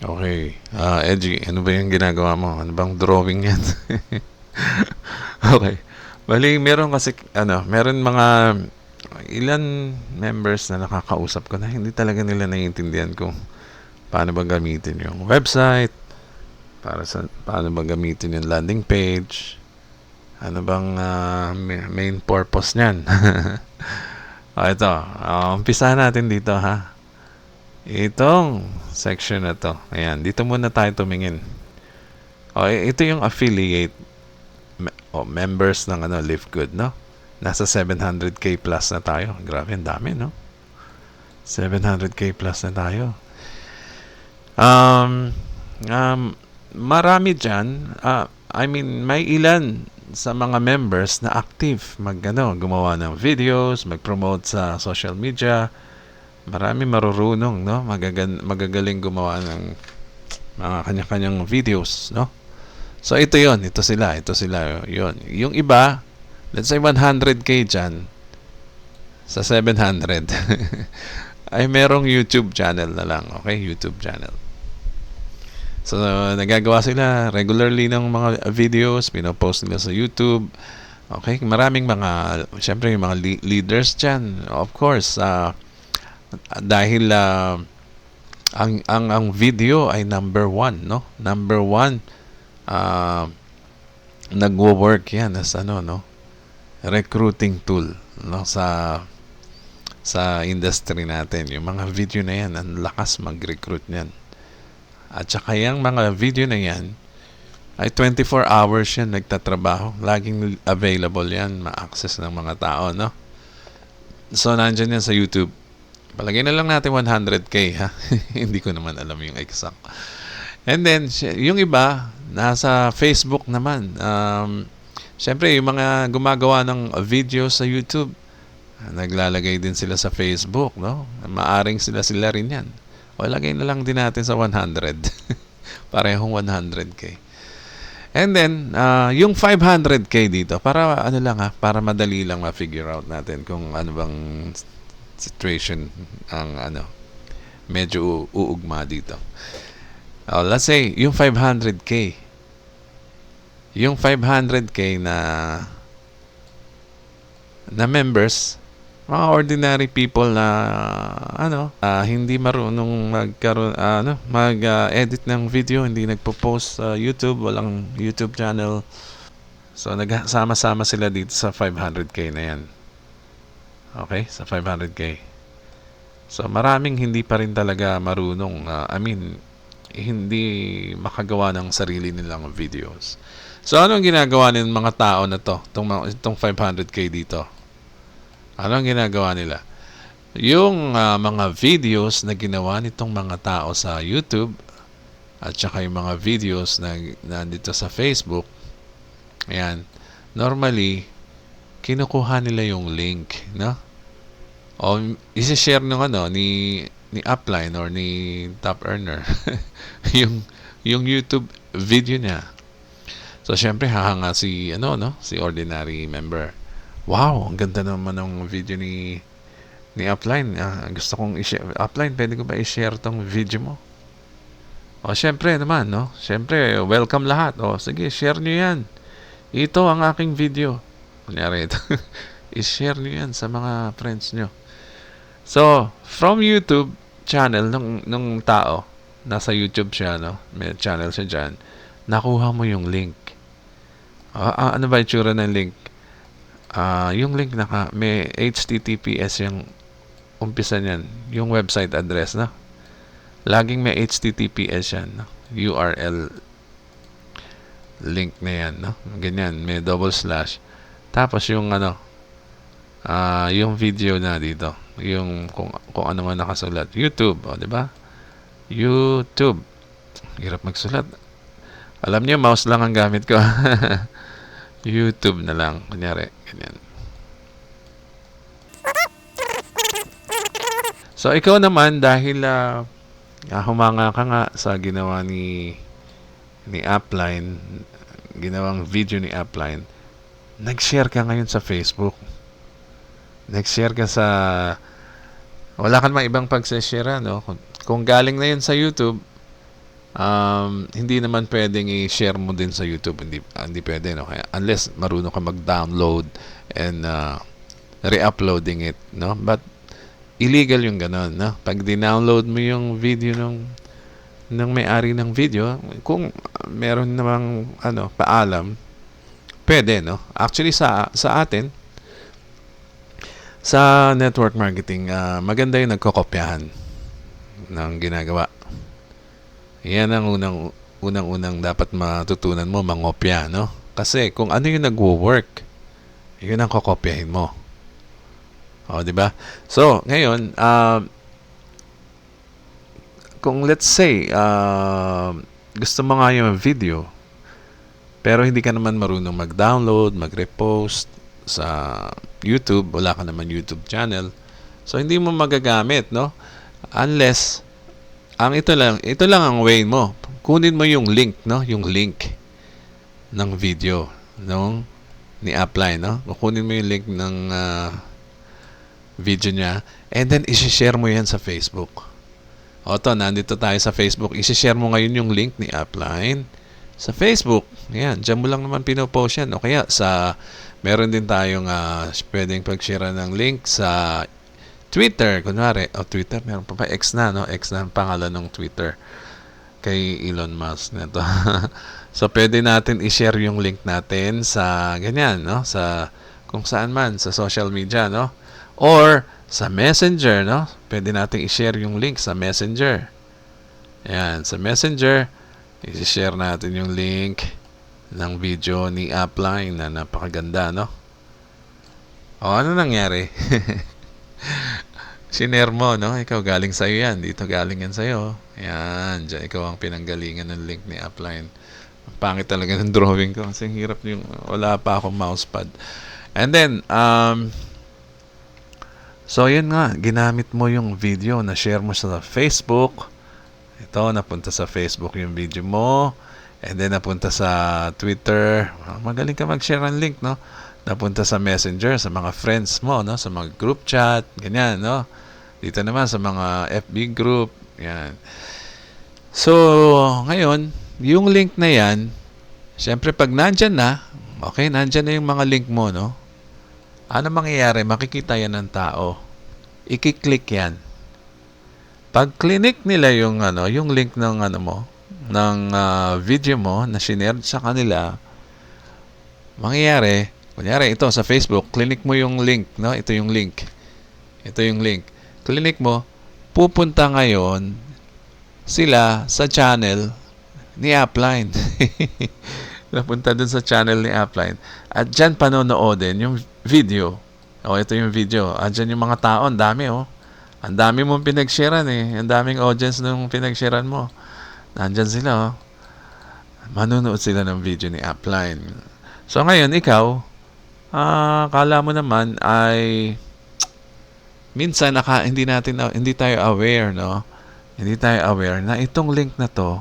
Okay. Edgy, ano ba yung ginagawa mo? Ano bang drawing yan? Okay. Bali, meron kasi, meron mga ilan members na nakakausap ko na hindi talaga nila naiintindihan kung paano ba gamitin yung website, paano ba gamitin yung landing page, ano bang main purpose niyan. Ito, umpisa natin dito ha. Itong section na to. Ayan, dito muna tayo tumingin. Ito yung affiliate members ng Live Good, no? Nasa 700k plus na tayo. Grabe, ang dami, no? 700k plus na tayo. Um, um, Marami dyan. May ilan sa mga members na active gumawa ng videos, mag-promote sa social media. Marami marurunong, no? Magagaling gumawa ng mga kanya-kanyang videos, no? So ito sila, yon. Yung iba, let's say 100k dyan sa 700 ay merong YouTube channel na lang, okay? YouTube channel. So nagagawa sila regularly ng mga videos, pinopost nila sa YouTube. Okay, maraming syempre yung mga leaders dyan, of course, dahil ang video ay number one, no? Number one, nagwo-work yan as recruiting tool, no, sa industry natin. Yung mga video na yan, ang lakas mag-recruit niyan. At saka yung mga video na yan ay 24 hours yan nagtatrabaho. Laging available yan, ma-access ng mga tao, no? So nandyan yan sa YouTube. Palagay na lang natin 100k ha. Hindi ko naman alam yung exact. And then yung iba nasa Facebook naman. Syempre yung mga gumagawa ng video sa YouTube, naglalagay din sila sa Facebook, no? Maaring sila rin yan. O lagay na lang din natin sa 100. Parehong 100k. And then yung 500k dito, para para madali lang ma-figure out natin kung ano bang situation ang medyo uugma dito. Let's say yung 500k. Yung 500k na members, mga ordinary people na hindi marunong mag-edit ng video, hindi nagpo-post sa YouTube, walang YouTube channel. So nagsama-sama sila dito sa 500k na yan. Okay, sa 500k. So maraming hindi pa rin talaga marunong, hindi makagawa ng sarili nilang videos. So anong ginagawa ng mga tao na to, itong 500k dito? Ano ang ginagawa nila? Yung mga videos na ginawa nitong mga tao sa YouTube at saka yung mga videos na nandito sa Facebook, ayan, normally kinukuha nila yung link, no? O i-share ni Upline or ni Top Earner yung YouTube video niya. So syempre hahanga si ordinary member. Wow, ang ganda naman ng video ni Upline. Gusto kong i-share. Upline, pwede ko ba i-share tong video mo? O syempre naman, no? Syempre, welcome lahat. O sige, share nyo yan. Ito ang aking video. Kunyari ito. I-share nyo yan sa mga friends nyo. So, from YouTube channel nung tao, nasa YouTube siya, no? May channel siya dyan. Nakuha mo yung link. Ano ba itsura ng link? Yung link may HTTPS yung umpisa niyan, yung website address, no? Laging may HTTPS yan, no? URL link na yan, no? Ganyan, may double slash. Tapos yung yung video na dito, yung kung ano man nakasulat, YouTube, di ba? YouTube. Hirap magsulat. Alam niyo, mouse lang ang gamit ko. YouTube na lang, kunyari, ganyan. So ikaw naman, dahil humanga ka nga sa ginawa ni Upline, ginawang video ni Upline, nag-share ka ngayon sa Facebook. Nag-share ka wala ka naman ibang pag-share, no? Kung galing na yun sa YouTube, hindi naman pwedeng i-share mo din sa YouTube. Hindi pwede, no? Kaya, unless marunong ka mag-download and re-uploading it, no? But illegal yung ganun, no? Pag dinownload mo yung video ng may-ari ng video, kung meron namang paalam, pwede, no? Actually sa atin, sa network marketing, maganda yung nagkokopyahan ng ginagawa. Yan ang unang dapat matutunan mo, mangopya, no? Kasi kung ano yung nagwo-work, yun ang kokopyahin mo. O, di ba? So, ngayon, kung let's say, gusto mo nga yung video, pero hindi ka naman marunong mag-download, mag-repost sa YouTube, wala ka naman YouTube channel, so hindi mo magagamit, no? Unless, ito lang ang way mo. Kunin mo yung link, no? Yung link ng video ni Upline, no? Kukunin mo yung link ng video niya, and then i-share mo yan sa Facebook. Nandito tayo sa Facebook. I-share mo ngayon yung link ni Upline sa Facebook. Yan, dyan mo lang naman pinopost yan. O kaya meron din tayong pwedeng pag-share ng link sa Twitter, kunwari. Twitter, meron pa X na, no? X na ang pangalan ng Twitter kay Elon Musk nito. So, pwede natin i-share yung link natin sa ganyan, no? Sa kung saan man, sa social media, no? Or sa Messenger, no? Pwede natin i-share yung link sa Messenger. Yan, sa Messenger, i-share natin yung link ng video ni Upline na napakaganda, no? Ano nangyari? Sinare mo, no? Ikaw, galing sa'yo yan. Dito galing yan sa'yo. Yan, dyan ikaw ang pinanggalingan ng link ni Upline. Ang pangit talaga ng drawing ko kasi hirap yung wala pa akong mousepad. And then, so yun nga, ginamit mo yung video na share mo sa Facebook. Ito, napunta sa Facebook yung video mo. And then, napunta sa Twitter. Magaling ka mag-share ng link, no? Napunta sa Messenger, sa mga friends mo, no? Sa mga group chat, ganyan, no? Dito naman sa mga FB group, yan. So, ngayon, yung link na yan, syempre pag nandyan na, okay, nandyan na yung mga link mo, no? Ano mangyayari? Makikita yan ng tao. I-click yan. Pag click nila yung link ng ng video mo na shinare sa kanila, mangyayari, kunyari ito sa Facebook, click mo yung link, no? Ito yung link. Click mo, pupunta ngayon sila sa channel ni Upline. Napunta dun sa channel ni Upline. At dyan panonoodin yung video. Ito yung video. Dyan yung mga tao. Ang dami, Ang dami mong pinag-sharean, Ang daming audience nung pinag-sharean mo. Nandyan sila, Manunood sila ng video ni Upline. So, ngayon, ikaw, kala mo naman ay minsan hindi tayo aware, no? Hindi tayo aware na itong link na to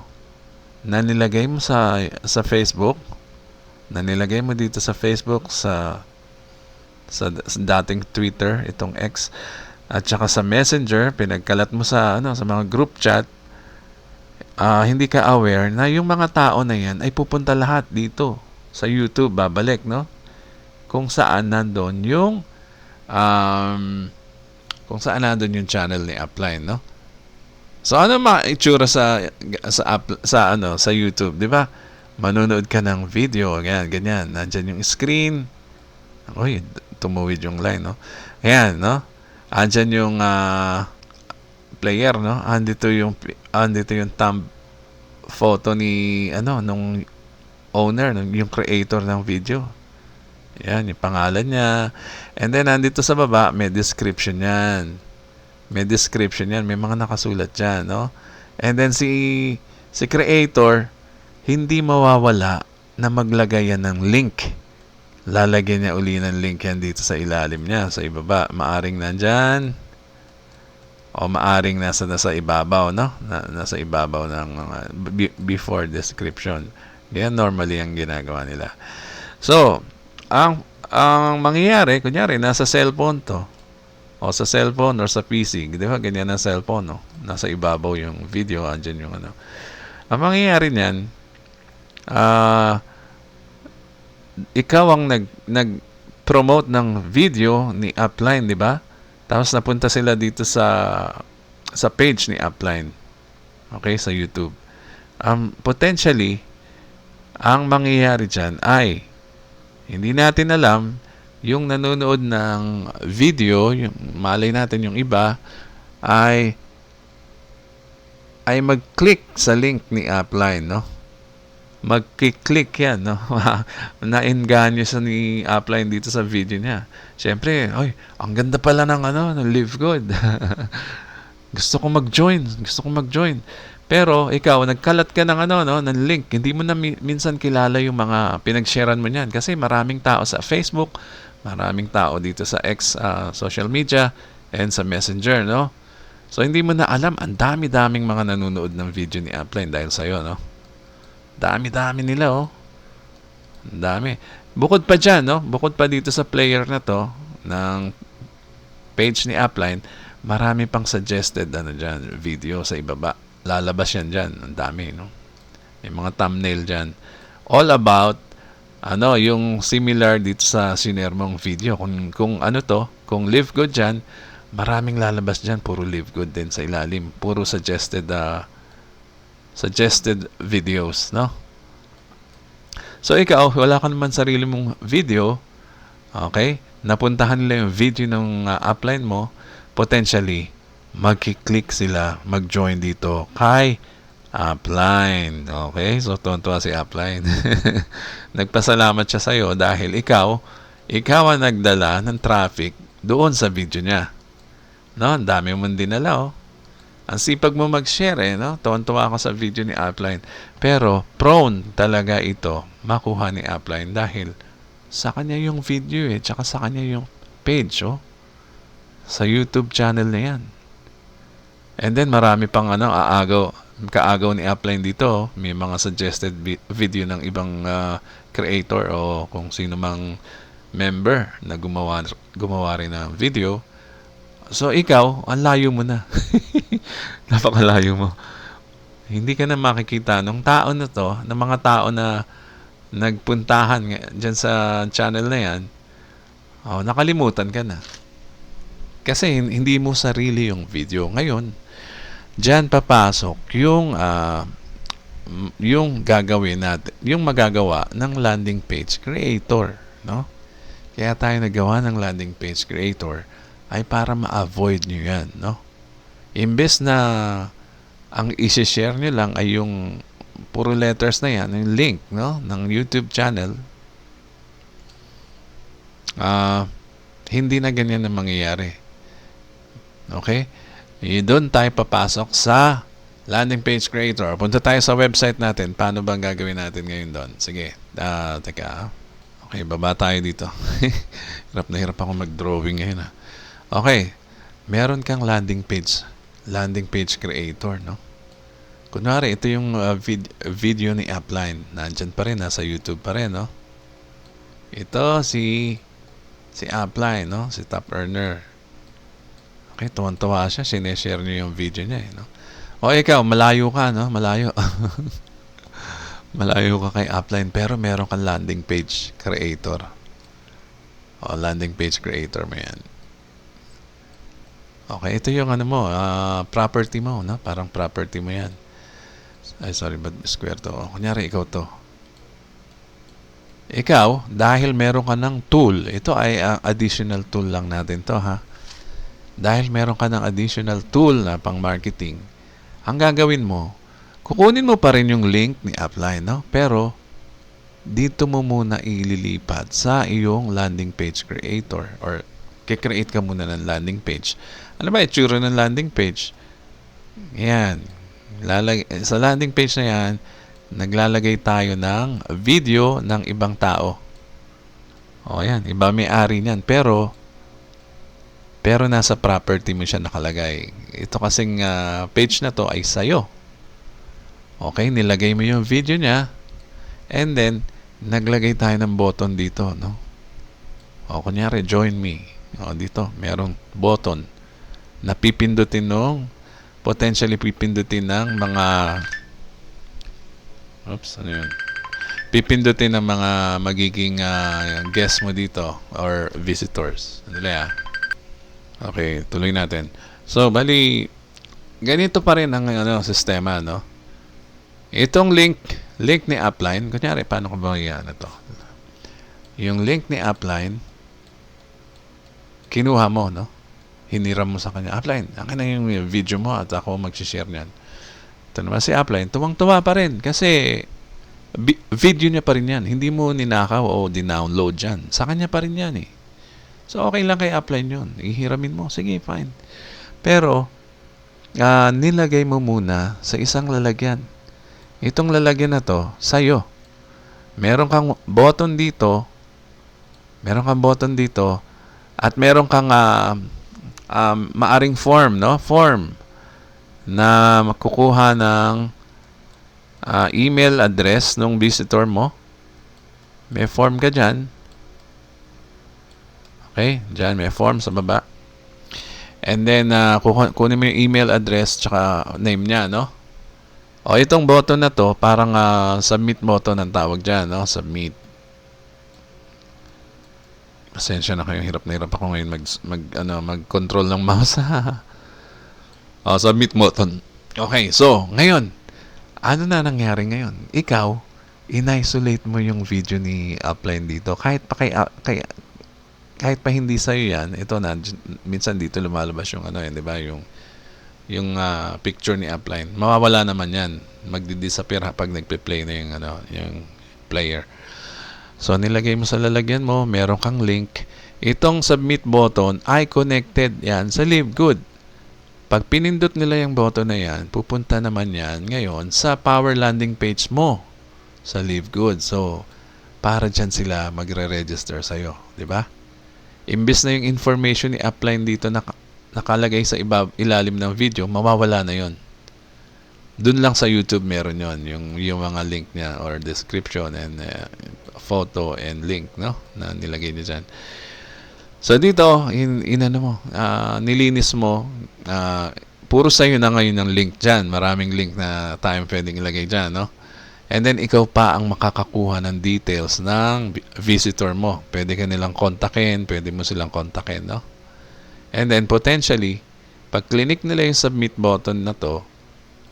na nilagay mo sa Facebook, na nilagay mo dito sa Facebook, sa dating Twitter, itong X, at saka sa Messenger, pinagkalat mo sa mga group chat, hindi ka aware na yung mga tao na yan ay pupunta lahat dito sa YouTube, babalik, no? Kung saan nandun yung channel ni Upline, no? So, ano maitsura sa YouTube, di ba? Manonood ka ng video, ganyan. Nandyan yung screen. Uy, tumuwid yung line, no? Ayan, no? Andyan yung player, no? Andito yung thumb photo ni nung owner, yung creator ng video. Yan, yung pangalan niya. And then, nandito sa baba, may description yan. May mga nakasulat dyan, no? And then, si creator, hindi mawawala na maglagay yan ng link. Lalagyan niya uli ng link yan dito sa ilalim niya, sa ibaba. Maaring nandyan, o maaring nasa ibabaw, no? Nasa ibabaw ng before description. Yan normally ang ginagawa nila. So, ang mangyayari, kunyari, nasa cellphone to, o sa cellphone or sa PC, di ba? Ganyan ang cellphone, no? Nasa ibabaw yung video, andyan yung Ang mangyayari niyan, ah, ikaw ang nag-promote ng video ni Upline, di ba? Tapos napunta sila dito sa page ni Upline. Okay, sa YouTube. Potentially, ang mangyayari dyan ay hindi natin alam yung nanonood ng video, yung malay natin yung iba ay mag-click sa link ni Upline, no? Mag-click yan, no? Na-engganyo sa ni Upline dito sa video niya. Siyempre, oy, ang ganda pala ng ng Live Good. Gusto kong mag-join. Pero ikaw, nagkalat ka ng no, ng link. Hindi mo na minsan kilala yung mga pinag-sharean mo niyan kasi maraming tao sa Facebook, maraming tao dito sa X social media and sa Messenger, no? So hindi mo na alam, ang dami-daming mga nanonood ng video ni Upline dahil sa iyo, no? Dami-dami nila, oh. Ang dami. Bukod pa dyan, no? Bukod pa dito sa player na to ng page ni Upline, marami pang suggested dyan, video sa ibaba. Lalabas yan dyan. Ang dami, no? May mga thumbnail dyan. All about yung similar dito sa sinermong video. Kung kung Live Good dyan, maraming lalabas dyan. Puro Live Good din sa ilalim. Puro suggested videos, no? So ikaw, wala ka naman sarili mong video, okay? Napuntahan nila yung video ng upline mo, potentially magki-click sila, mag-join dito kay Upline. Okay? So tuwa si Upline. Nagpasalamat siya sa iyo dahil ikaw ang nagdala ng traffic doon sa video niya. No, ang dami mong dinala, oh. Ang sipag mo mag-share, no? Tuwan-tuwa ako sa video ni Upline. Pero prone talaga ito makuha ni Upline dahil sa kanya yung video tsaka sa kanya yung page, oh. Sa YouTube channel na yan. And then marami pang kaagaw ni Upline dito, oh. May mga suggested video ng ibang creator o kung sino mang member na gumawa rin ng video. So ikaw, ang layo mo na. Napakalayo mo. Hindi ka na makikita ng tao na to, ng mga tao na nagpuntahan dyan sa channel na yan. Oh, nakalimutan ka na. Kasi hindi mo sarili yung video. Ngayon, dyan papasok yung gagawin natin, yung magagawa ng landing page creator, no? Kaya tayo nagawa ng landing page creator ay para ma-avoid nyo yan, no? Imbes na ang isi-share nyo lang ay yung puro letters na yan, yung link, no, ng YouTube channel, hindi na ganyan ang mangyayari. Okay? Doon tayo papasok sa landing page creator. Punta tayo sa website natin. Paano bang gagawin natin ngayon doon? Sige. Teka. Okay, baba tayo dito. Hirap na hirap ako mag-drawing ngayon. Okay. Meron kang landing page creator, no? Kunwari, ito yung video ni Upline. Nandyan pa rin, nasa YouTube pa rin, no? Ito si Upline, no? Si Top Earner. Okay, tuwan-tuwa siya. Sineshare niyo yung video niya, no? O ikaw, malayo ka, no? Malayo. Malayo ka kay Upline, pero meron kang landing page creator. O, landing page creator mo yan. Okay, ito yung property mo, no? Parang property mo yan. Ay, sorry, but square to. Kunyari, ikaw to. Ikaw, dahil meron ka ng tool, ito ay additional tool lang natin to, ha? Dahil meron ka ng additional tool na pang marketing, ang gagawin mo, kukunin mo pa rin yung link ni Upline, no? Pero, dito mo muna ililipat sa iyong landing page creator or kikreate ka muna ng landing page. Ano ba itsura ng landing page? Yan. Sa landing page na yan, naglalagay tayo ng video ng ibang tao. O yan, iba may-ari niyan. Pero nasa property mo siya nakalagay. Ito kasing page na to ay sa'yo. Okay, nilagay mo yung video niya and then, naglagay tayo ng button dito, no? O, kunyari, join me. O, dito, merong button na potentially pipindutin ng mga Oops, ano yun? Pipindutin ng mga magiging guest mo dito or visitors. Sandali ah. Okay, tuloy natin. So, bali, ganito pa rin ang sistema, no? Itong link ni Upline, kunyari, paano ko ba yan ito? Yung link ni Upline, kinuha mo, no? Hiniram mo sa kanya. Upline, akin na yung video mo at ako mag-share niyan. Ito naman si Upline, tuwang-tuwa pa rin kasi video niya pa rin yan. Hindi mo ninakaw o dinownload yan. Sa kanya pa rin yan eh. So, okay lang kay Upline yun. Ihiramin mo. Sige, fine. Pero, nilagay mo muna sa isang lalagyan. Itong lalagyan na to, sa'yo. Meron kang button dito, at meron kang maaring form, no? Form na makukuha ng email address ng visitor mo. May form ka dyan. Okay? Dyan, may form sa baba. And then, kunin mo yung email address tsaka name niya, no? O, itong button na to, parang submit button ang tawag dyan, no? Submit. Pasensya na kayo, hirap na hirap ako ngayon mag-control ng mouse. Submit button. Okay, so, ngayon, ano na nangyari ngayon? Ikaw, in-isolate mo yung video ni Upline dito. Kahit pa hindi sa'yo yan, ito na, minsan dito lumalabas yung di ba? Yung picture ni Upline. Mawawala naman yan. Magdi-disappear pag nagpe-play na yung player. So, nilagay mo sa lalagyan mo, meron kang link. Itong submit button ay connected yan sa LiveGood. Pag pinindot nila yung button na yan, pupunta naman yan ngayon sa Power Landing page mo sa LiveGood. So, para dyan sila magre-register sa'yo. Diba? Imbis na yung information ni Upline dito nakalagay sa ilalim ng video, mawawala na yon. Doon lang sa YouTube meron yon, yung mga link niya or description and photo and link, no, na nilagay niya dyan. So dito, nilinis mo, puro sa'yo na ngayon ng link dyan. Maraming link na tayong pwedeng ilagay dyan, no? And then, ikaw pa ang makakakuha ng details ng visitor mo. Pwede ka nilang kontakin, pwede mo silang kontakin, no? And then, potentially, pag click nila yung submit button na to,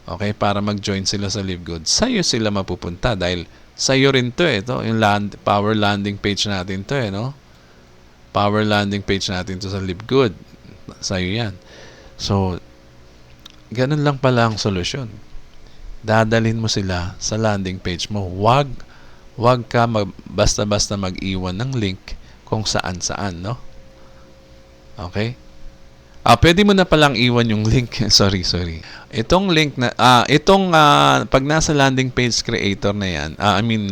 okay, para mag-join sila sa LiveGood, sa'yo sila mapupunta dahil sa'yo rin to ito, yung power landing page natin to no? Power landing page natin to sa LiveGood. Sa'yo yan. So, ganun lang pala ang solusyon. Dadalhin mo sila sa landing page mo. Wag ka basta-basta mag-iwan ng link kung saan-saan, no? Okay? Pwede mo na palang iwan yung link. sorry. Itong link na, pag nasa landing page creator na yan,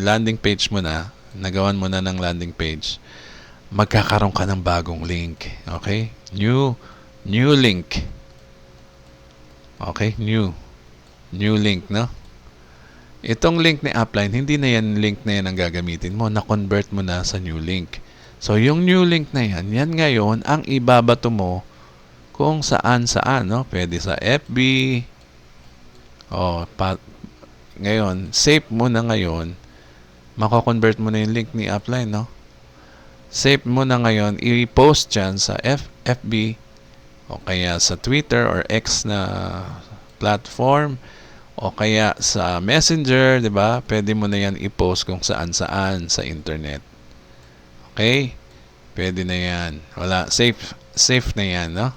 landing page mo na, nagawan mo na ng landing page, magkakaroon ka ng bagong link. Okay? New link. Okay? New link, no? Itong link ni Upline, hindi na yan link na yan ang gagamitin mo. Na-convert mo na sa new link. So, yung new link na yan ngayon ang ibabato mo kung saan-saan, no? Pwede sa FB. Ngayon, save mo na ngayon. Mako-convert mo na yung link ni Upline, no? Save mo na ngayon, i-post dyan sa FB o kaya sa Twitter or X na platform o kaya sa Messenger, di ba? Pwede mo na yan i-post kung saan-saan sa internet. Okay? Pwede na yan. Wala, safe na yan, no?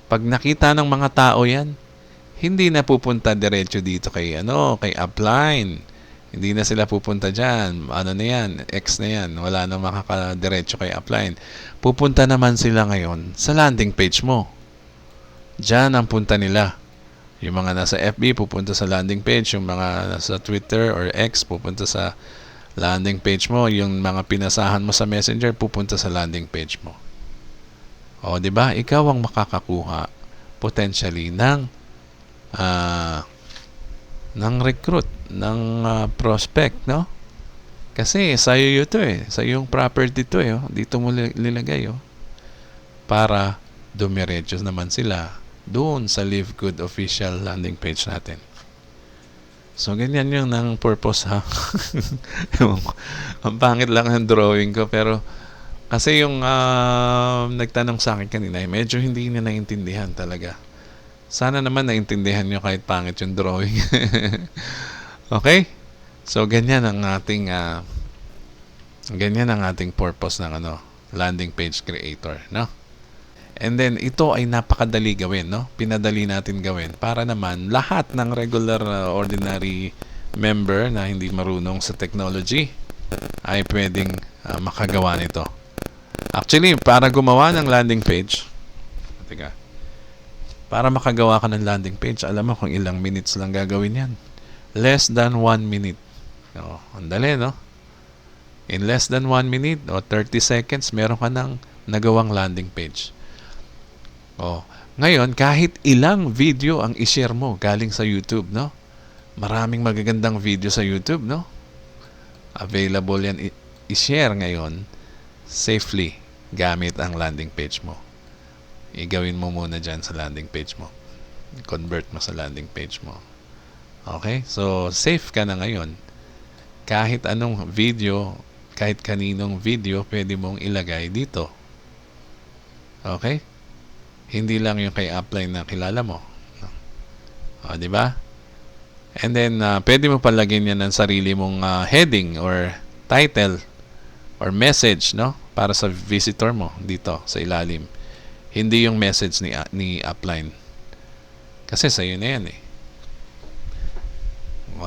Pag nakita ng mga tao yan, hindi na pupunta diretso dito kay Upline. Hindi na sila pupunta dyan. Na yan? X na yan. Wala na makakadiretso kay Upline. Pupunta naman sila ngayon sa landing page mo. Diyan ang punta nila. Yung mga nasa FB, pupunta sa landing page. Yung mga nasa Twitter or X, pupunta sa landing page mo. Yung mga pinasahan mo sa Messenger, pupunta sa landing page mo. Di ba? Ikaw ang makakakuha potentially ng recruit, ng prospect, no? Kasi sa'yo ito sa'yo yung property to dito mo nilagay para dumiretso naman sila doon sa LiveGood official landing page natin. So, ganyan yung ng purpose, ha? Ewan ko. Ang pangit lang ng drawing ko, pero kasi yung nagtanong sa akin kanina, medyo hindi niya naintindihan talaga. Sana naman naintindihan nyo kahit pangit yung drawing. Okay? So, ganyan ang ating purpose ng landing page creator, no? And then, ito ay napakadali gawin, no? Pinadali natin gawin para naman lahat ng regular, ordinary member na hindi marunong sa technology ay pwedeng makagawa nito. Actually, para gumawa ng landing page, teka, para makagawa ka ng landing page, alam mo kung ilang minutes lang gagawin yan. Less than 1 minute. Ang dali, no? In less than 1 minute o 30 seconds, meron ka ng nagawang landing page. Ngayon, kahit ilang video ang i-share mo galing sa YouTube, no? Maraming magagandang video sa YouTube, no? Available yan i-share ngayon safely gamit ang landing page mo. Igawin mo muna dyan sa landing page mo. Convert mo sa landing page mo. Okay? So, safe ka na ngayon. Kahit anong video, kahit kaninong video, pwede mong ilagay dito. Okay? Hindi lang yung kay upline na kilala mo. Di ba? And then, pwede mo palagyan yan ng sarili mong heading or title or message, no? Para sa visitor mo dito sa ilalim. Hindi yung message ni upline. Kasi sa'yo na yan, eh.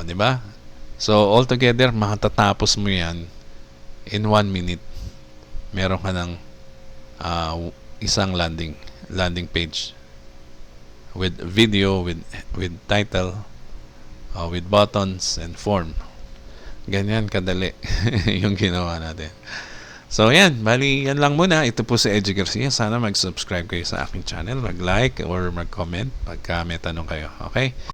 Di ba? So, altogether, matatapos mo yan in 1 minute. Meron ka ng isang landing page with video, with title, with buttons and form. Ganyan kadali yung ginawa natin. So, yan. Bali, yan lang muna. Ito po si Edgy Garcia. Sana mag-subscribe kayo sa aking channel, mag-like or mag-comment pagka may tanong kayo. Okay?